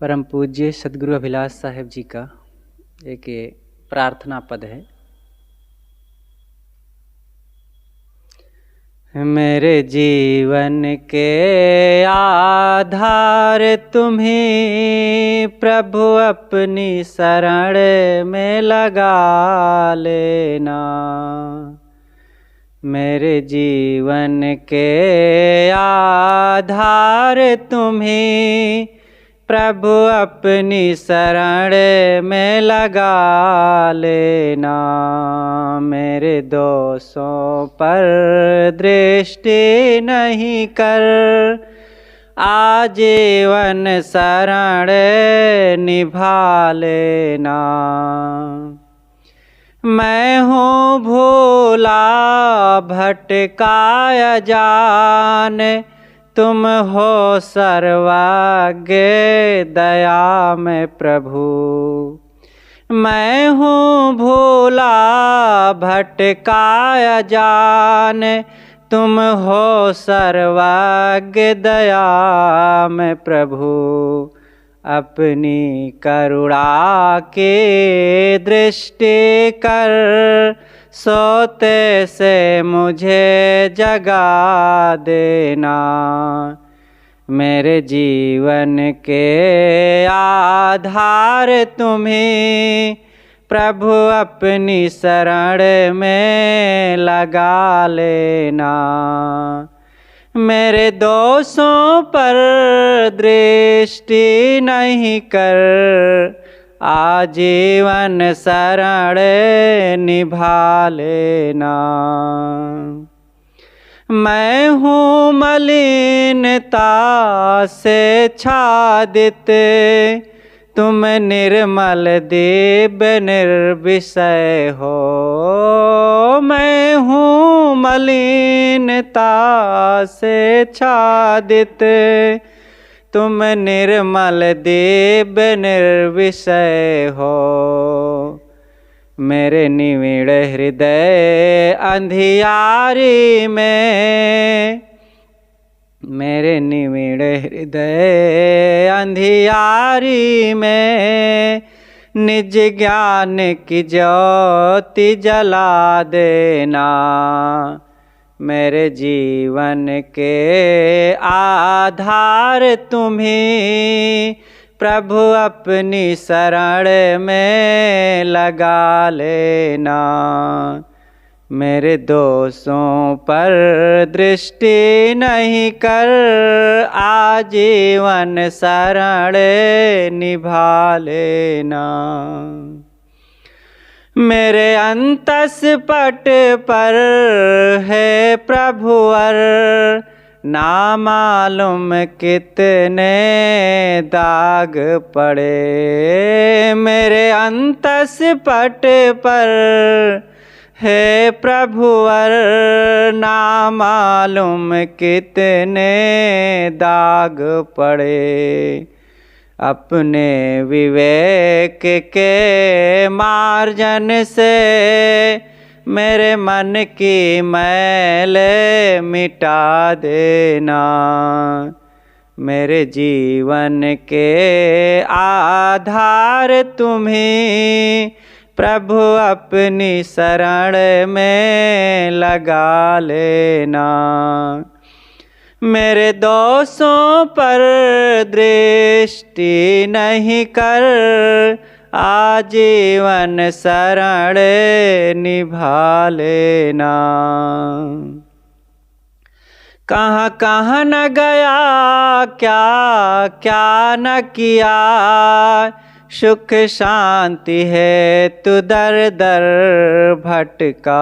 परम पूज्य सदगुरु अभिलाष साहेब जी का एक ये प्रार्थना पद है। मेरे जीवन के आधार तुम्हीं प्रभु अपनी शरण में लगा लेना। मेरे जीवन के आधार तुम्हीं प्रभु अपनी शरण में लगा लेना। मेरे दोषों पर दृष्टि नहीं कर आजीवन शरण निभा लेना। मैं हूँ भूला भटका अजान, तुम हो सर्वज्ञ दया में प्रभु। मैं हूँ भूला भटका अजान, तुम हो सर्वज्ञ दया में प्रभु। अपनी करुणा की दृष्टि कर सोते से मुझे जगा देना। मेरे जीवन के आधार तुम्हीं प्रभु अपनी शरण में लगा लेना। मेरे दोषों पर दृष्टि नहीं कर आजीवन शरण निभा लेना। मैं हूँ मलिनता से छादित, तुम निर्मल दिव्य निर्विषय हो। मैं हूँ मलिनता से छादित, तुम निर्मल दिव्य निर्विषय हो। मेरे निविड़ हृदय अंधियारी में, मेरे निविड़ हृदय अंधियारी में निज ज्ञान की ज्योति जला देना। मेरे जीवन के आधार तुम्हीं प्रभु अपनी शरण में लगा लेना। मेरे दोषों पर दृष्टि नहीं कर आजीवन शरण निभा लेना। मेरे अंतस पट पर है प्रभुवर, ना मालूम कितने दाग पड़े। मेरे अंतस पट पर है प्रभुवर, ना मालूम कितने दाग पड़े। अपने विवेक के मार्जन से मेरे मन की मैल मिटा देना। मेरे जीवन के आधार तुम्हीं प्रभु अपनी शरण में लगा लेना। मेरे दोषों पर दृष्टि नहीं कर आजीवन शरण निभा लेना। कहाँ कहाँ न गया, क्या क्या न किया, सुख शांति है तू दर दर भटका।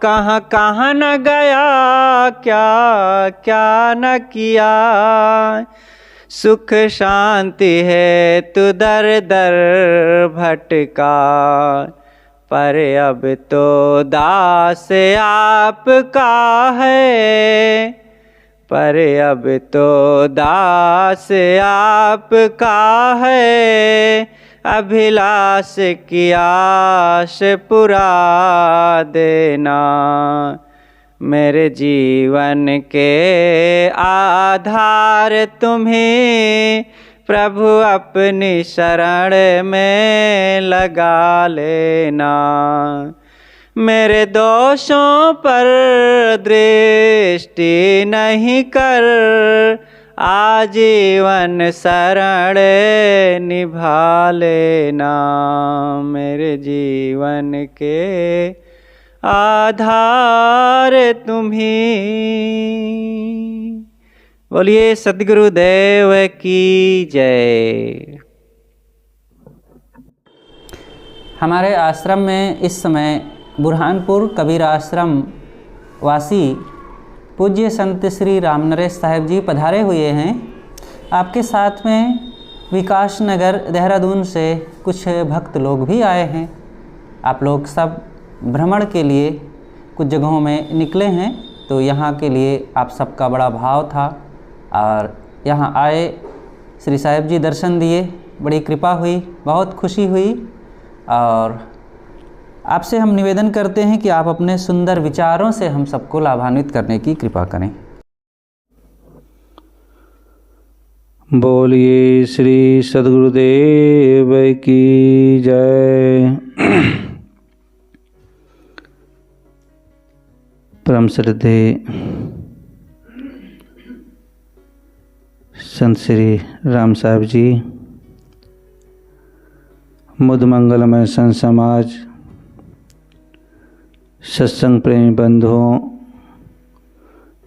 कहाँ कहाँ न गया, क्या क्या न किया, सुख शांति है तू दर दर भटका। पर अब तो दास आपका है, पर अब तो दास आपका है। अभिलाष की आस पुरा देना। मेरे जीवन के आधार तुम्हीं प्रभु अपनी शरण में लगा लेना। मेरे दोषों पर दृष्टि नहीं कर, आजीवन शरण निभा लेना। मेरे जीवन के आधार तुम्ही। बोलिए सद्गुरुदेव की जय। हमारे आश्रम में इस समय बुरहानपुर कबीर आश्रम वासी पूज्य संत श्री राम नरेश साहेब जी पधारे हुए हैं। आपके साथ में विकास नगर देहरादून से कुछ भक्त लोग भी आए हैं। आप लोग सब भ्रमण के लिए कुछ जगहों में निकले हैं, तो यहाँ के लिए आप सबका बड़ा भाव था और यहाँ आए, श्री साहेब जी दर्शन दिए, बड़ी कृपा हुई, बहुत खुशी हुई। और आपसे हम निवेदन करते हैं कि आप अपने सुंदर विचारों से हम सबको लाभान्वित करने की कृपा करें। बोलिए श्री सद्गुरुदेव की जय। परम श्रद्धेय संत श्री राम साहब जी, मुद मंगलमय संत समाज, सत्संग प्रेमी बंधुओं,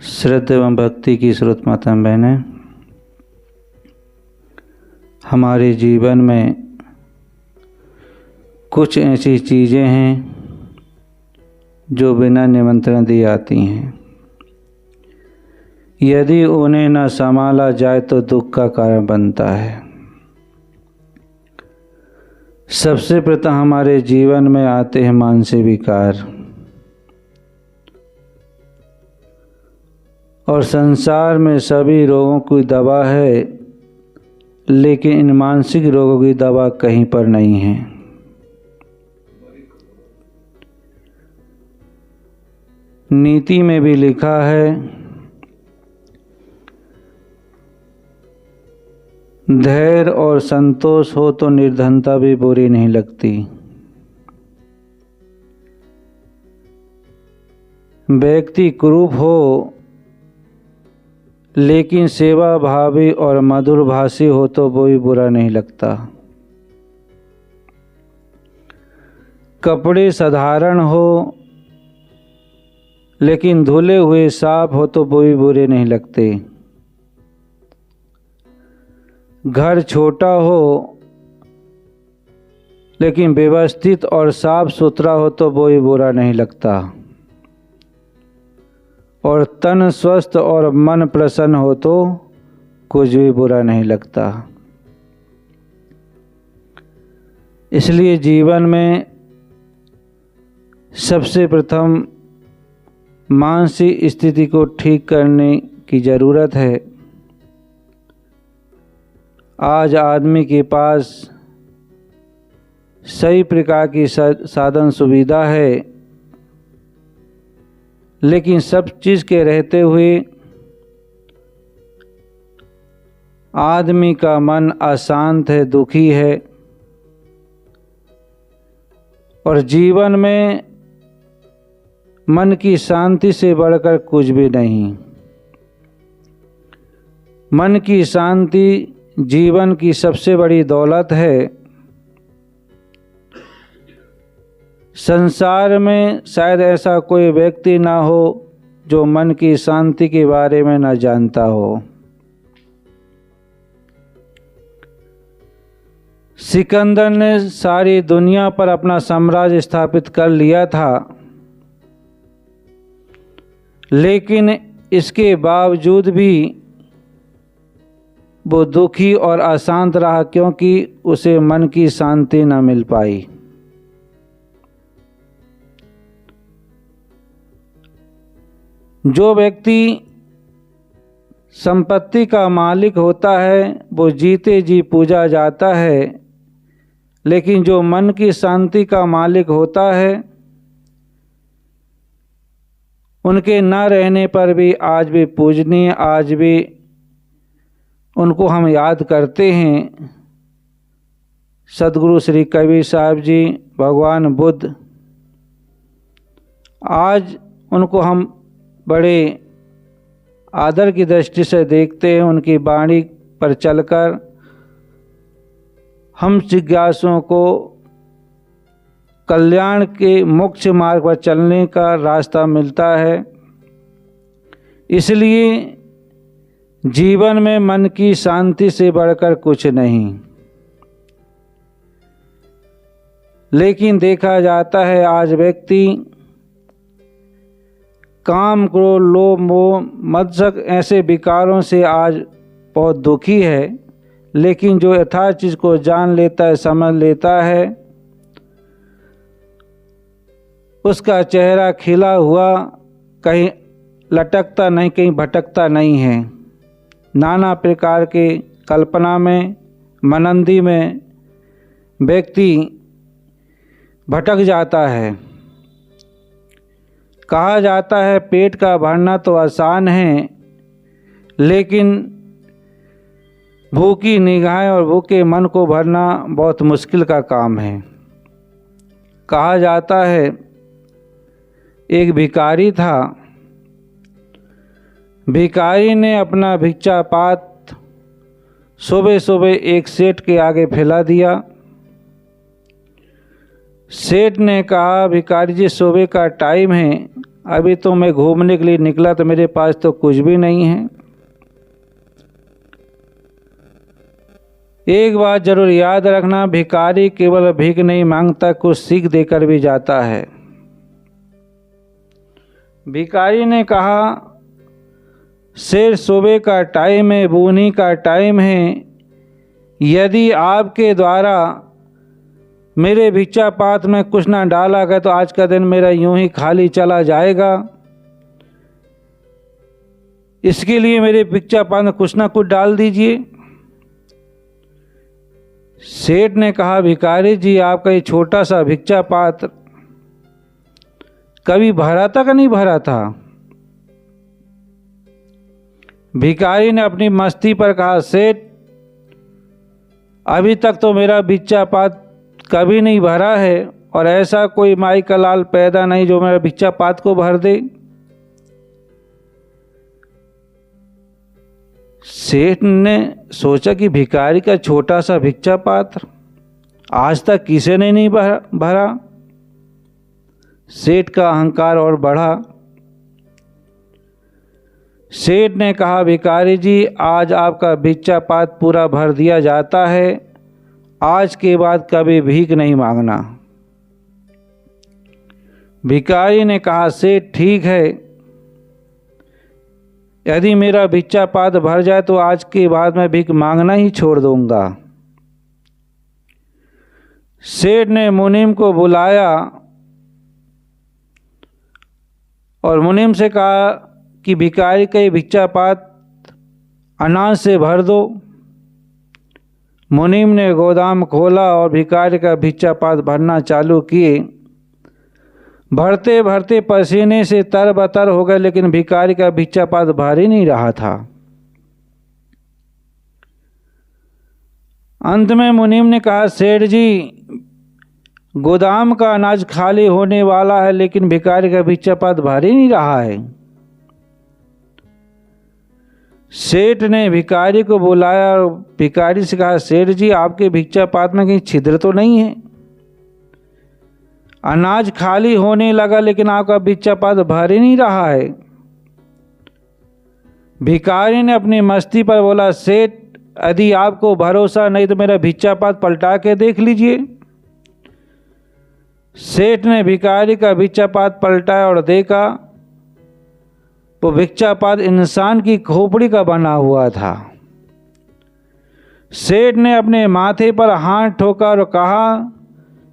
श्रद्धा एवं भक्ति की स्रोत माता बहनें, हमारे जीवन में कुछ ऐसी चीज़ें हैं जो बिना निमंत्रण दिए आती हैं। यदि उन्हें न संभाला जाए तो दुख का कारण बनता है। सबसे प्रथम हमारे जीवन में आते हैं मानसिक विकार, और संसार में सभी रोगों की दवा है, लेकिन इन मानसिक रोगों की दवा कहीं पर नहीं है। नीति में भी लिखा है, धैर्य और संतोष हो तो निर्धनता भी बुरी नहीं लगती। व्यक्ति कुरूप हो लेकिन सेवा भावी और मधुर भाषी हो तो वो भी बुरा नहीं लगता। कपड़े साधारण हो लेकिन धुले हुए साफ हो तो वो भी बुरे नहीं लगते। घर छोटा हो लेकिन व्यवस्थित और साफ सुथरा हो तो वो भी बुरा नहीं लगता। और तन स्वस्थ और मन प्रसन्न हो तो कुछ भी बुरा नहीं लगता। इसलिए जीवन में सबसे प्रथम मानसिक स्थिति को ठीक करने की ज़रूरत है। आज आदमी के पास सही प्रकार की साधन सुविधा है, लेकिन सब चीज़ के रहते हुए आदमी का मन अशांत है, दुखी है। और जीवन में मन की शांति से बढ़कर कुछ भी नहीं। मन की शांति जीवन की सबसे बड़ी दौलत है। संसार में शायद ऐसा कोई व्यक्ति ना हो जो मन की शांति के बारे में न जानता हो। सिकंदर ने सारी दुनिया पर अपना साम्राज्य स्थापित कर लिया था, लेकिन इसके बावजूद भी वो दुखी और अशांत रहा, क्योंकि उसे मन की शांति न मिल पाई। जो व्यक्ति संपत्ति का मालिक होता है वो जीते जी पूजा जाता है, लेकिन जो मन की शांति का मालिक होता है उनके न रहने पर भी आज भी पूजनीय, आज भी उनको हम याद करते हैं, सदगुरु श्री कबीर साहब जी, भगवान बुद्ध। आज उनको हम बड़े आदर की दृष्टि से देखते हैं। उनकी वाणी पर चलकर हम जिज्ञासुओं को कल्याण के मोक्ष मार्ग पर चलने का रास्ता मिलता है। इसलिए जीवन में मन की शांति से बढ़कर कुछ नहीं। लेकिन देखा जाता है आज व्यक्ति काम, क्रोध, लोभ, मोह, मत्सर ऐसे विकारों से आज बहुत दुखी है। लेकिन जो यथार्थ चीज़ को जान लेता है, समझ लेता है, उसका चेहरा खिला हुआ, कहीं लटकता नहीं, कहीं भटकता नहीं है। नाना प्रकार के कल्पना में, मनंदी में व्यक्ति भटक जाता है। कहा जाता है पेट का भरना तो आसान है, लेकिन भूखी निगाहें और भूखे मन को भरना बहुत मुश्किल का काम है। कहा जाता है एक भिखारी था। भिखारी ने अपना भिक्षा पात सुबह सुबह एक सेठ के आगे फैला दिया। सेठ ने कहा, भिखारी जी सुबह का टाइम है, अभी तो मैं घूमने के लिए निकला तो मेरे पास तो कुछ भी नहीं है। एक बात जरूर याद रखना, भिखारी केवल भीख नहीं मांगता, कुछ सीख देकर भी जाता है। भिखारी ने कहा, सेठ सुबह का टाइम है, बूनी का टाइम है, यदि आपके द्वारा मेरे भिक्षा पात्र में कुछ ना डाला गया तो आज का दिन मेरा यूं ही खाली चला जाएगा। इसके लिए मेरे भिक्षा पात्र में कुछ ना कुछ डाल दीजिए। सेठ ने कहा, भिखारी जी आपका ये छोटा सा भिक्षा पात्र कभी भरा था कि नहीं भरा था? भिखारी ने अपनी मस्ती पर कहा, सेठ अभी तक तो मेरा भिक्षा पात्र कभी नहीं भरा है और ऐसा कोई माई का लाल पैदा नहीं जो मेरा भिक्षा पात्र को भर दे। सेठ ने सोचा कि भिखारी का छोटा सा भिक्षा पात्र आज तक किसी ने नहीं भरा। सेठ का अहंकार और बढ़ा। सेठ ने कहा, भिखारी जी आज आपका भिक्षा पात्र पूरा भर दिया जाता है, आज के बाद कभी भीख नहीं मांगना। भिखारी ने कहा, सेठ ठीक है, यदि मेरा भिक्षा पात्र भर जाए तो आज के बाद मैं भीख मांगना ही छोड़ दूंगा। सेठ ने मुनीम को बुलाया और मुनीम से कहा कि भिखारी का ये भिक्षा पात्र अनाज से भर दो। मुनीम ने गोदाम खोला और भिखारी का भिक्षा पात्र भरना चालू किए। भरते भरते पसीने से तरबतर हो गए, लेकिन भिखारी का भिक्षा पात्र भर ही नहीं रहा था। अंत में मुनीम ने कहा, सेठ जी गोदाम का अनाज खाली होने वाला है, लेकिन भिखारी का भिक्षा पात्र भर ही नहीं रहा है। सेठ ने भिखारी को बुलाया और भिखारी से कहा, सेठ जी आपके भिक्षा पात्र में कहीं छिद्र तो नहीं है? अनाज खाली होने लगा लेकिन आपका भिक्षा पात्र भर ही नहीं रहा है। भिखारी ने अपनी मस्ती पर बोला, सेठ यदि आपको भरोसा नहीं तो मेरा भिक्षा पात्र पलटा के देख लीजिए। सेठ ने भिखारी का भिक्षा पात्र पलटाया और देखा वो भिक्षा पात्र इंसान की खोपड़ी का बना हुआ था। सेठ ने अपने माथे पर हाथ ठोका और कहा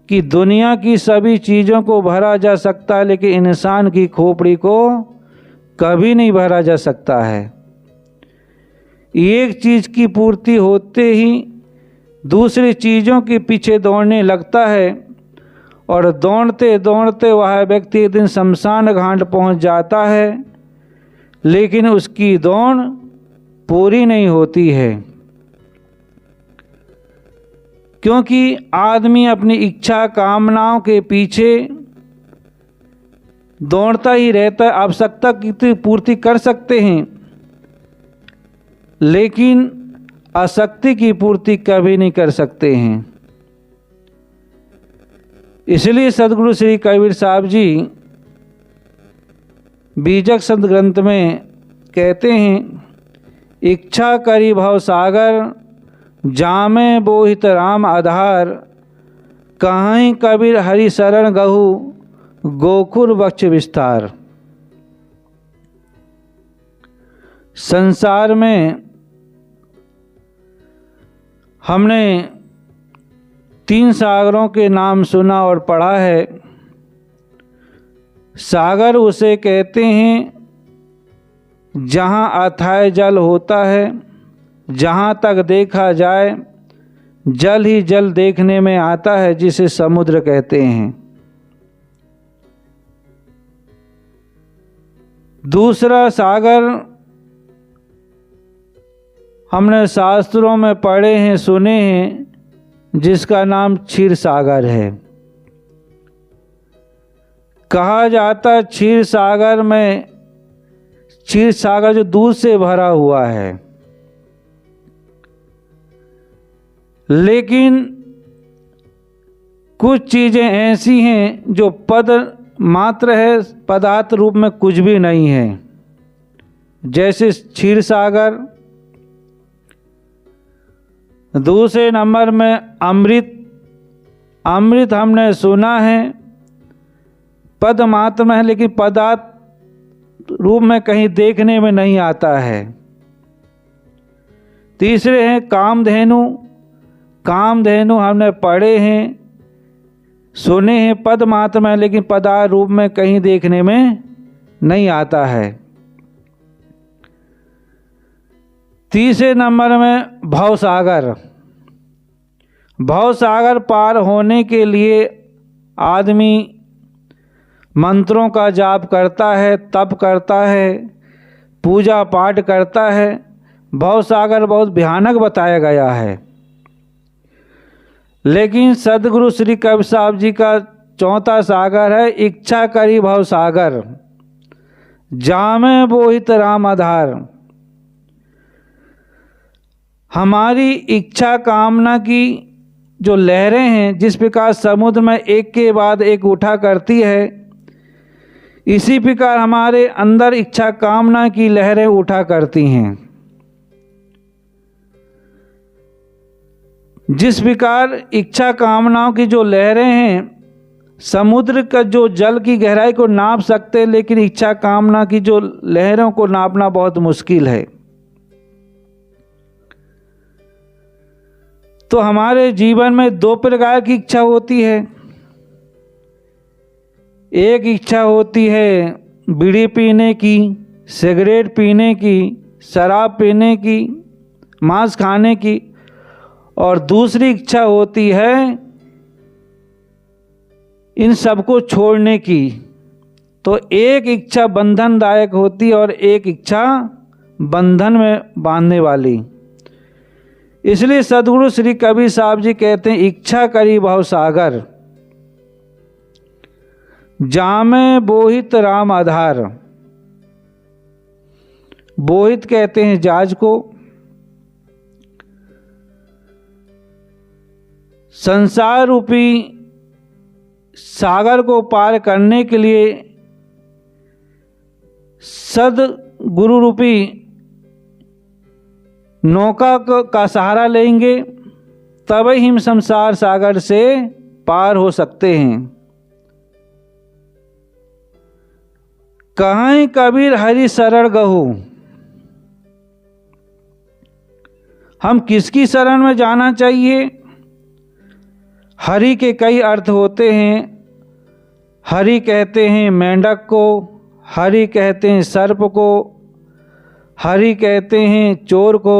कि दुनिया की सभी चीज़ों को भरा जा सकता है, लेकिन इंसान की खोपड़ी को कभी नहीं भरा जा सकता है। एक चीज़ की पूर्ति होते ही दूसरी चीज़ों के पीछे दौड़ने लगता है और दौड़ते दौड़ते वह व्यक्ति एक दिन शमशान घाट पहुंच जाता है, लेकिन उसकी दौड़ पूरी नहीं होती है। क्योंकि आदमी अपनी इच्छा कामनाओं के पीछे दौड़ता ही रहता है। आवश्यकता की पूर्ति कर सकते हैं, लेकिन आसक्ति की पूर्ति कभी नहीं कर सकते हैं। इसलिए सद्गुरु श्री कबीर साहब जी बीजक संत ग्रंथ में कहते हैं, इच्छा करी भव सागर, जामे बोहित राम आधार, कहीं कबीर हरि शरण गहु, गोकुल वक्ष विस्तार। संसार में हमने 3 सागरों के नाम सुना और पढ़ा है। सागर उसे कहते हैं जहाँ अथाह जल होता है, जहाँ तक देखा जाए जल ही जल देखने में आता है, जिसे समुद्र कहते हैं। दूसरा सागर हमने शास्त्रों में पढ़े हैं, सुने हैं, जिसका नाम क्षीर सागर है। कहा जाता है क्षीर सागर में, क्षीर सागर जो दूध से भरा हुआ है, लेकिन कुछ चीज़ें ऐसी हैं जो पद मात्र है, पदार्थ रूप में कुछ भी नहीं है। जैसे क्षीर सागर। दूसरे नंबर में अमृत। अमृत हमने सुना है पद मात्र में है, लेकिन पदार्थ रूप में कहीं देखने में नहीं आता है। तीसरे हैं कामधेनु। कामधेनु हमने पढ़े हैं, सुने हैं, पद मात्र में, लेकिन पदार्थ रूप में कहीं देखने में नहीं आता है। तीसरे नंबर में भवसागर। भवसागर पार होने के लिए आदमी मंत्रों का जाप करता है, तप करता है, पूजा पाठ करता है। भवसागर बहुत भयानक बताया गया है, लेकिन सद्गुरु श्री कबीर साहब जी का चौथा सागर है इच्छा करी भवसागर, जामे बोहित राम आधार। हमारी इच्छा कामना की जो लहरें हैं, जिस प्रकार समुद्र में एक के बाद एक उठा करती है, इसी प्रकार हमारे अंदर इच्छा कामना की लहरें उठा करती हैं। जिस प्रकार इच्छा कामनाओं की जो लहरें हैं, समुद्र का जो जल की गहराई को नाप सकते, लेकिन इच्छा कामना की जो लहरों को नापना बहुत मुश्किल है। तो हमारे जीवन में 2 प्रकार की इच्छा होती है। एक इच्छा होती है बीड़ी पीने की, सिगरेट पीने की, शराब पीने की, मांस खाने की, और दूसरी इच्छा होती है इन सबको छोड़ने की। तो एक इच्छा बंधनदायक होती है और एक इच्छा बंधन में बांधने वाली। इसलिए सद्गुरु श्री कबीर साहब जी कहते हैं इच्छा करी भवसागर, जामे बोहित राम आधार। बोहित कहते हैं जहाज को। संसार रूपी सागर को पार करने के लिए सद्गुरु रूपी नौका का सहारा लेंगे, तभी हम संसार सागर से पार हो सकते हैं। कहीं कबीर हरि शरण गहु। हम किसकी शरण में जाना चाहिए? हरि के कई अर्थ होते हैं। हरि कहते हैं मेंढक को, हरि कहते हैं सर्प को, हरि कहते हैं चोर को,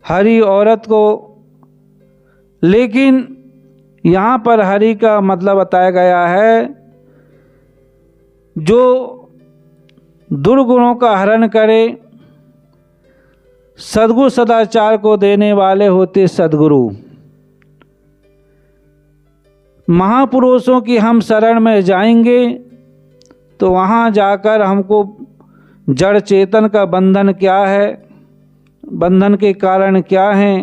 हरि औरत को। लेकिन यहाँ पर हरि का मतलब बताया गया है जो दुर्गुणों का हरण करे, सद्गुरु सदाचार को देने वाले होते सद्गुरु। महापुरुषों की हम शरण में जाएंगे तो वहाँ जाकर हमको जड़ चेतन का बंधन क्या है, बंधन के कारण क्या हैं,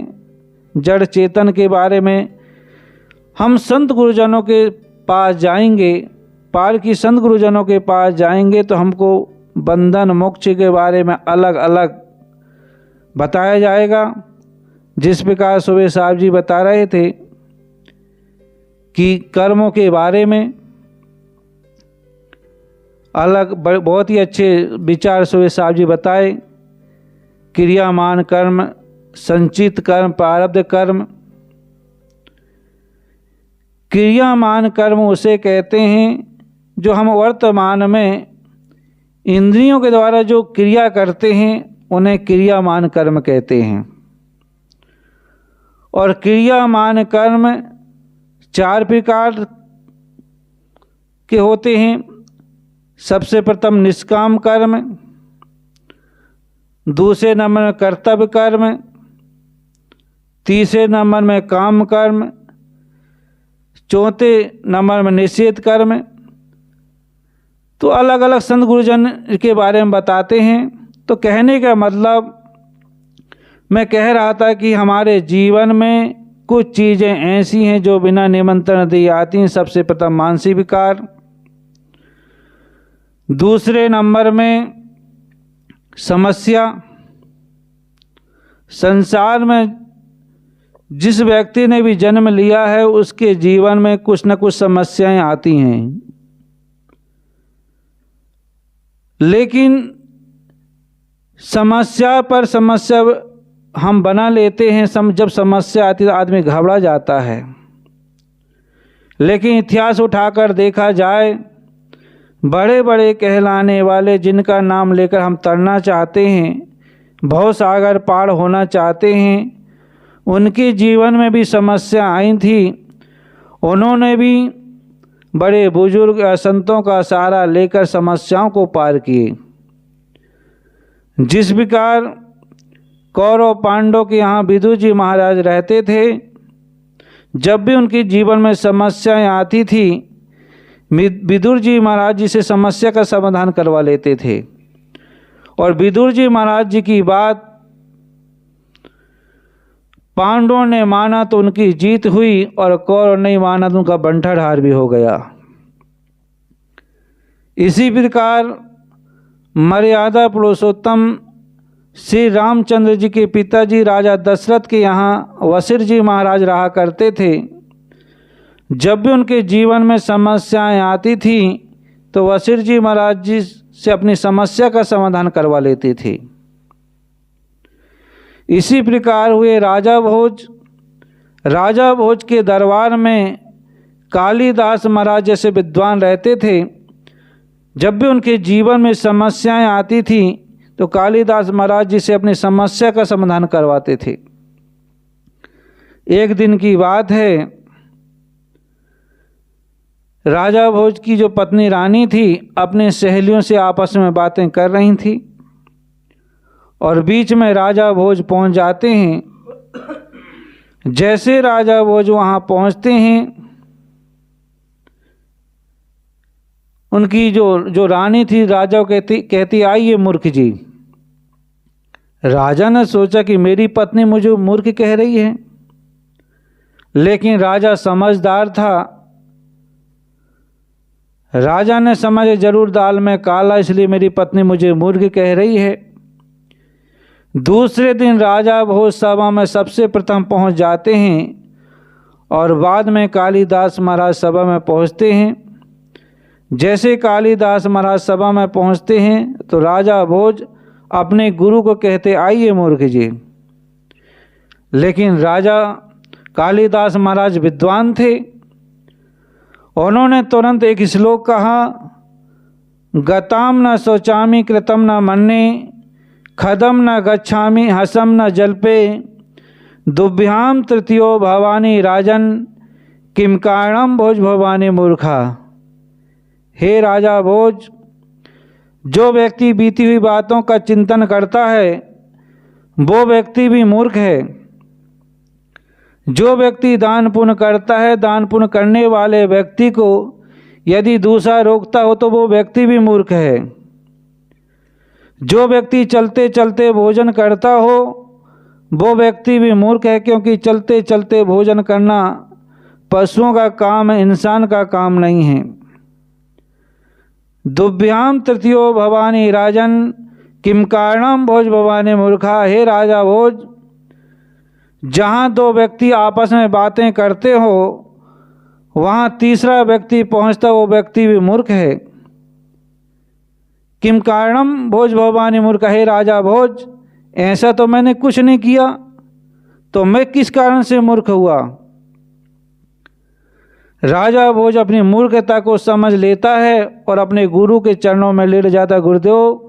जड़ चेतन के बारे में हम संत गुरुजनों के पास जाएंगे, पार की संत गुरुजनों के पास जाएंगे तो हमको बंधन मोक्ष के बारे में अलग अलग बताया जाएगा। जिस प्रकार सुबह साहब जी बता रहे थे कि कर्मों के बारे में अलग बहुत ही अच्छे विचार सुबह साहब जी बताए। क्रियामान कर्म, संचित कर्म, प्रारब्ध कर्म। क्रियामान कर्म उसे कहते हैं जो हम वर्तमान में इंद्रियों के द्वारा जो क्रिया करते हैं उन्हें क्रियामान कर्म कहते हैं। और क्रियामान कर्म 4 प्रकार के होते हैं। सबसे प्रथम निष्काम कर्म, दूसरे नंबर में कर्तव्य कर्म, तीसरे नंबर में काम कर्म, चौथे नंबर में निषेध कर्म। तो अलग अलग संत गुरुजन के बारे में बताते हैं। तो कहने का मतलब मैं कह रहा था कि हमारे जीवन में कुछ चीज़ें ऐसी हैं जो बिना निमंत्रण दिए आती हैं। सबसे प्रथम मानसिक विकार, दूसरे नंबर में समस्या। संसार में जिस व्यक्ति ने भी जन्म लिया है उसके जीवन में कुछ न कुछ समस्याएं आती हैं, लेकिन समस्या पर समस्या हम बना लेते हैं। जब समस्या आती है तो आदमी घबरा जाता है। लेकिन इतिहास उठाकर देखा जाए, बड़े बड़े कहलाने वाले जिनका नाम लेकर हम तरना चाहते हैं, भवसागर पार होना चाहते हैं, उनके जीवन में भी समस्या आई थी। उन्होंने भी बड़े बुजुर्ग संतों का सहारा लेकर समस्याओं को पार किए। जिस प्रकार कौरव पांडव के यहाँ विदुर जी महाराज रहते थे, जब भी उनके जीवन में समस्याएं आती थी विदुर जी महाराज जी से समस्या का समाधान करवा लेते थे। और विदुर जी महाराज जी की बात पांडवों ने माना तो उनकी जीत हुई, और कौरव नहीं माना तो उनका बंटाढार भी हो गया। इसी प्रकार मर्यादा पुरुषोत्तम श्री रामचंद्र जी के पिताजी राजा दशरथ के यहाँ वशिष्ठ जी महाराज रहा करते थे। जब भी उनके जीवन में समस्याएं आती थी तो वशिष्ठ जी महाराज जी से अपनी समस्या का समाधान करवा लेते थे। इसी प्रकार हुए राजा भोज। राजा भोज के दरबार में कालिदास महाराज जैसे विद्वान रहते थे। जब भी उनके जीवन में समस्याएं आती थी तो कालिदास महाराज जी से अपनी समस्या का समाधान करवाते थे। एक दिन की बात है, राजा भोज की जो पत्नी रानी थी अपने सहेलियों से आपस में बातें कर रही थी, और बीच में राजा भोज पहुंच जाते हैं। जैसे राजा भोज वहां पहुंचते हैं, उनकी जो रानी थी राजा कहती आइए मूर्ख जी। राजा ने सोचा कि मेरी पत्नी मुझे मूर्ख कह रही है, लेकिन राजा समझदार था। राजा ने समझे जरूर दाल में काला, इसलिए मेरी पत्नी मुझे मूर्ख कह रही है। दूसरे दिन राजा भोज सभा में सबसे प्रथम पहुंच जाते हैं, और बाद में कालिदास महाराज सभा में पहुंचते हैं। जैसे कालिदास महाराज सभा में पहुंचते हैं तो राजा भोज अपने गुरु को कहते आइए मूर्ख जी। लेकिन राजा कालिदास महाराज विद्वान थे। उन्होंने तुरंत एक श्लोक कहा, गताम न शोचामि कृतम न मन्ये, खदम न गच्छामि हसम न जल्पे, दुभ्याम तृतीयो भवानी राजन, किम कारणम भोज भवानी मूर्खा। हे राजा भोज, जो व्यक्ति बीती हुई बातों का चिंतन करता है वो व्यक्ति भी मूर्ख है। जो व्यक्ति दान पुण्य करता है, दान पुण्य करने वाले व्यक्ति को यदि दूसरा रोकता हो तो वो व्यक्ति भी मूर्ख है। जो व्यक्ति चलते चलते भोजन करता हो वो व्यक्ति भी मूर्ख है, क्योंकि चलते चलते भोजन करना पशुओं का काम है, इंसान का काम नहीं है। दुभ्याम तृतीयो भवानी राजन किम कारणम भोज भवानी मूर्खा। हे राजा भोज, जहाँ दो व्यक्ति आपस में बातें करते हो वहाँ तीसरा व्यक्ति पहुँचता, वो व्यक्ति भी मूर्ख है। किम कारणम भोज भवानी मूर्ख। हे राजा भोज, ऐसा तो मैंने कुछ नहीं किया, तो मैं किस कारण से मूर्ख हुआ। राजा भोज अपनी मूर्खता को समझ लेता है और अपने गुरु के चरणों में लेट जाता। गुरुदेव,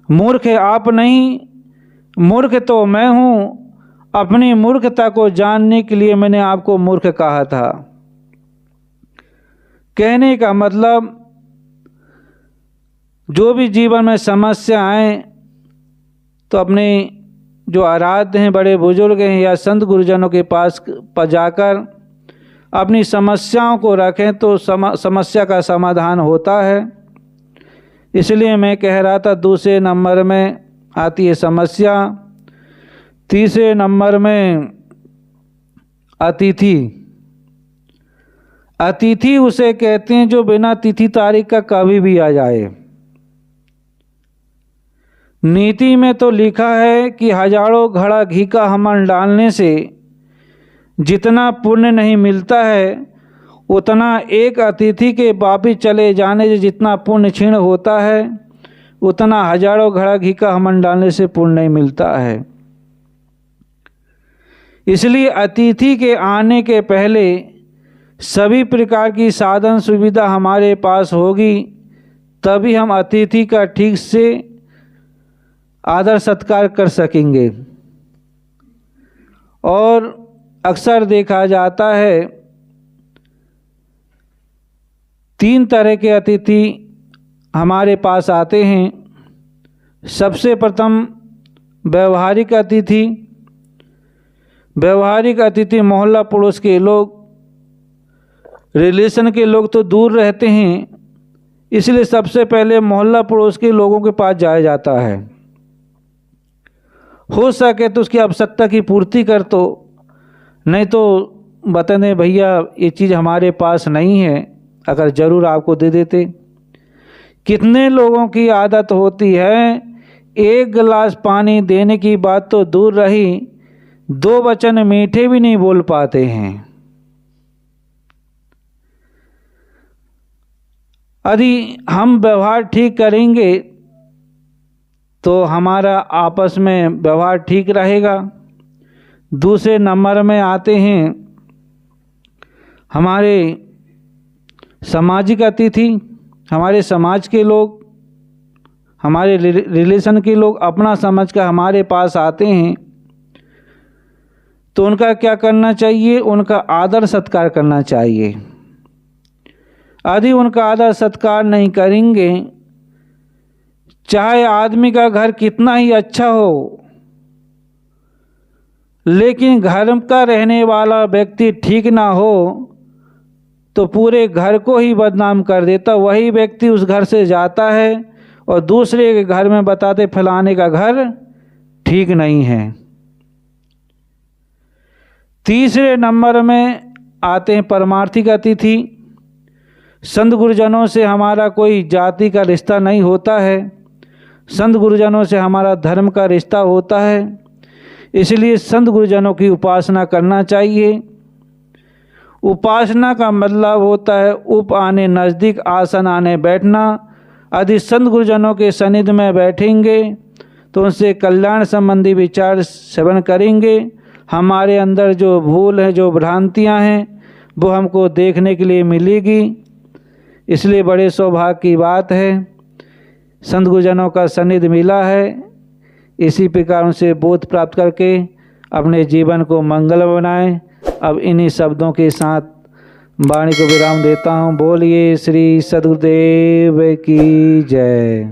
मूर्ख है आप नहीं, मूर्ख तो मैं हूँ। अपनी मूर्खता को जानने के लिए मैंने आपको मूर्ख कहा था। कहने का मतलब, जो भी जीवन में समस्या आए तो अपने जो आराध्य हैं, बड़े बुजुर्ग हैं या संत गुरुजनों के पास जाकर अपनी समस्याओं को रखें तो समस्या का समाधान होता है। इसलिए मैं कह रहा था, दूसरे नंबर में आती है समस्या, तीसरे नंबर में अतिथि। अतिथि उसे कहते हैं जो बिना तिथि तारीख का कभी भी आ जाए। नीति में तो लिखा है कि हजारों घड़ा घी का हमन डालने से जितना पुण्य नहीं मिलता है, उतना एक अतिथि के वापिस चले जाने से जितना पुण्य क्षीण होता है, उतना हजारों घड़ा घी का हमन डालने से पुण्य नहीं मिलता है। इसलिए अतिथि के आने के पहले सभी प्रकार की साधन सुविधा हमारे पास होगी, तभी हम अतिथि का ठीक से आदर सत्कार कर सकेंगे। और अक्सर देखा जाता है, 3 तरह के अतिथि हमारे पास आते हैं। सबसे प्रथम व्यवहारिक अतिथि। व्यवहारिक अतिथि मोहल्ला पड़ोस के लोग, रिलेशन के लोग तो दूर रहते हैं, इसलिए सबसे पहले मोहल्ला पड़ोस के लोगों के पास जाया जाता है। हो सके तो उसकी आवश्यकता की पूर्ति कर, तो नहीं तो बता दें भैया ये चीज़ हमारे पास नहीं है, अगर ज़रूर आपको दे देते। कितने लोगों की आदत होती है, 1 गिलास पानी देने की बात तो दूर रही, 2 वचन मीठे भी नहीं बोल पाते हैं। यदि हम व्यवहार ठीक करेंगे तो हमारा आपस में व्यवहार ठीक रहेगा। दूसरे नंबर में आते हैं हमारे सामाजिक अतिथि। हमारे समाज के लोग, हमारे रिलेशन के लोग अपना समझकर हमारे पास आते हैं, तो उनका क्या करना चाहिए, उनका आदर सत्कार करना चाहिए। यदि उनका आदर सत्कार नहीं करेंगे, चाहे आदमी का घर कितना ही अच्छा हो, लेकिन घर का रहने वाला व्यक्ति ठीक ना हो तो पूरे घर को ही बदनाम कर देता। वही व्यक्ति उस घर से जाता है और दूसरे के घर में बताते फलाने का घर ठीक नहीं है। तीसरे नंबर में आते हैं परमार्थिक अतिथि। संत गुरुजनों से हमारा कोई जाति का रिश्ता नहीं होता है, संत गुरुजनों से हमारा धर्म का रिश्ता होता है। इसलिए संत गुरुजनों की उपासना करना चाहिए। उपासना का मतलब होता है उप आने नज़दीक, आसन आने बैठना। यदि संत गुरुजनों के सानिध्य में बैठेंगे तो उनसे कल्याण संबंधी विचार श्रवण करेंगे। हमारे अंदर जो भूल है, जो भ्रांतियां हैं, वो हमको देखने के लिए मिलेगी। इसलिए बड़े सौभाग्य की बात है, संत गुरुजनों का सानिध्य मिला है। इसी प्रकार उनसे बोध प्राप्त करके अपने जीवन को मंगल बनाएं। अब इन्हीं शब्दों के साथ वाणी को विराम देता हूँ। बोलिए श्री सद्गुरुदेव की जय।